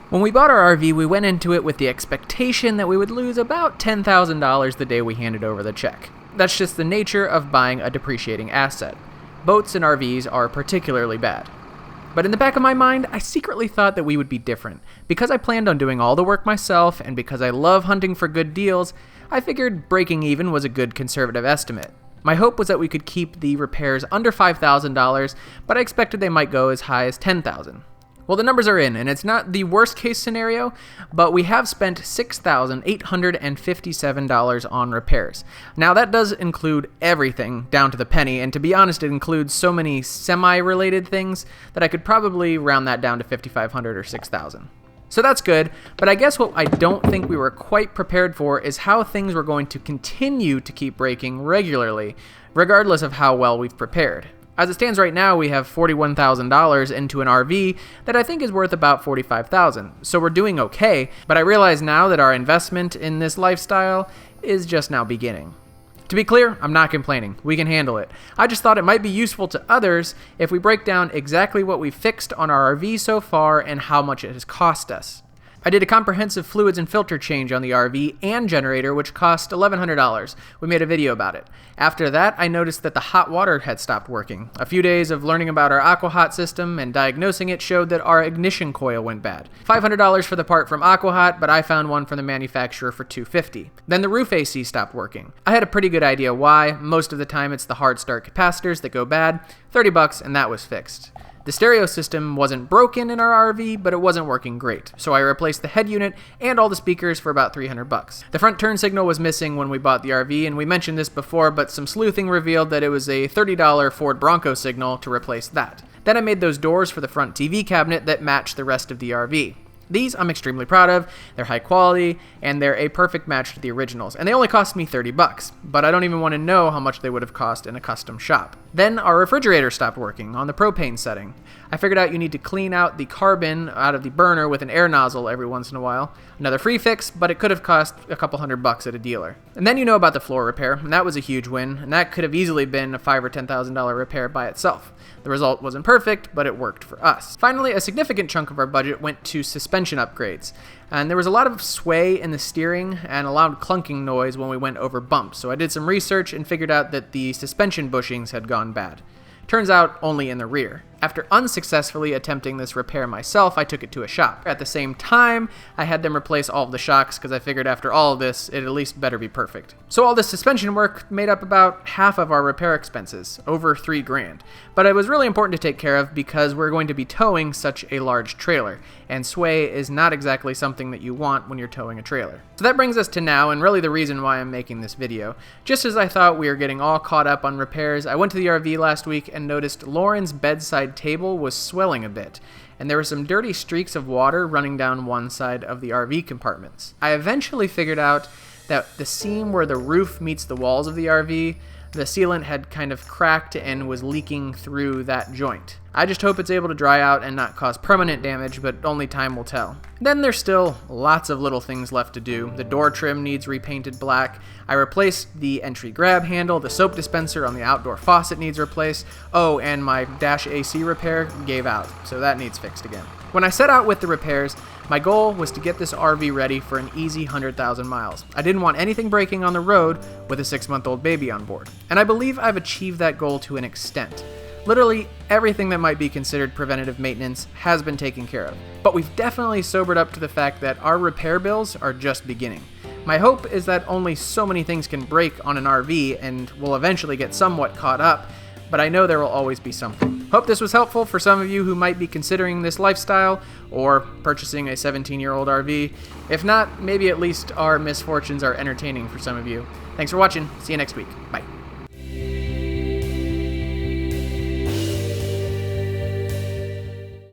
When we bought our RV, we went into it with the expectation that we would lose about $10,000 the day we handed over the check. That's just the nature of buying a depreciating asset. Boats and RVs are particularly bad. But in the back of my mind, I secretly thought that we would be different. Because I planned on doing all the work myself, and because I love hunting for good deals, I figured breaking even was a good conservative estimate. My hope was that we could keep the repairs under $5,000, but I expected they might go as high as $10,000. Well, the numbers are in, and it's not the worst case scenario, but we have spent $6,857 on repairs. Now, that does include everything, down to the penny, and to be honest, it includes so many semi-related things that I could probably round that down to $5,500 or $6,000. So that's good, but I guess what I don't think we were quite prepared for is how things were going to continue to keep breaking regularly, regardless of how well we've prepared. As it stands right now, we have $41,000 into an RV that I think is worth about $45,000. So we're doing okay, but I realize now that our investment in this lifestyle is just now beginning. To be clear, I'm not complaining. We can handle it. I just thought it might be useful to others if we break down exactly what we've fixed on our RV so far and how much it has cost us. I did a comprehensive fluids and filter change on the RV and generator, which cost $1,100. We made a video about it. After that, I noticed that the hot water had stopped working. A few days of learning about our AquaHot system and diagnosing it showed that our ignition coil went bad. $500 for the part from AquaHot, but I found one from the manufacturer for $250. Then the roof AC stopped working. I had a pretty good idea why. Most of the time it's the hard start capacitors that go bad. $30 and that was fixed. The stereo system wasn't broken in our RV, but it wasn't working great, so I replaced the head unit and all the speakers for about $300. The front turn signal was missing when we bought the RV, and we mentioned this before, but some sleuthing revealed that it was a $30 Ford Bronco signal to replace that. Then I made those doors for the front TV cabinet that match the rest of the RV. These I'm extremely proud of, they're high quality, and they're a perfect match to the originals, and they only cost me $30, but I don't even want to know how much they would have cost in a custom shop. Then our refrigerator stopped working on the propane setting. I figured out you need to clean out the carbon out of the burner with an air nozzle every once in a while. Another free fix, but it could have cost a couple $100 at a dealer. And then you know about the floor repair, and that was a huge win, and that could have easily been a $5,000 or $10,000 repair by itself. The result wasn't perfect, but it worked for us. Finally, a significant chunk of our budget went to suspension upgrades. And there was a lot of sway in the steering and a loud clunking noise when we went over bumps, so I did some research and figured out that the suspension bushings had gone bad. Turns out only in the rear. After unsuccessfully attempting this repair myself, I took it to a shop. At the same time, I had them replace all of the shocks because I figured after all of this, it at least better be perfect. So all this suspension work made up about half of our repair expenses, over $3,000. But it was really important to take care of because we're going to be towing such a large trailer, and sway is not exactly something that you want when you're towing a trailer. So that brings us to now, and really the reason why I'm making this video. Just as I thought we were getting all caught up on repairs, I went to the RV last week and noticed Lauren's bedside table was swelling a bit, and there were some dirty streaks of water running down one side of the RV compartments. I eventually figured out that the seam where the roof meets the walls of the RV, the sealant had kind of cracked and was leaking through that joint. I just hope it's able to dry out and not cause permanent damage, but only time will tell. Then there's still lots of little things left to do. The door trim needs repainted black. I replaced the entry grab handle. The soap dispenser on the outdoor faucet needs replaced. Oh, and my dash AC repair gave out, so that needs fixed again. When I set out with the repairs, my goal was to get this RV ready for an easy 100,000 miles. I didn't want anything breaking on the road with a 6-month-old baby on board. And I believe I've achieved that goal to an extent. Literally everything that might be considered preventative maintenance has been taken care of. But we've definitely sobered up to the fact that our repair bills are just beginning. My hope is that only so many things can break on an RV and we'll eventually get somewhat caught up, but I know there will always be something. Hope this was helpful for some of you who might be considering this lifestyle or purchasing a 17-year-old RV. If not, maybe at least our misfortunes are entertaining for some of you. Thanks for watching. See you next week. Bye.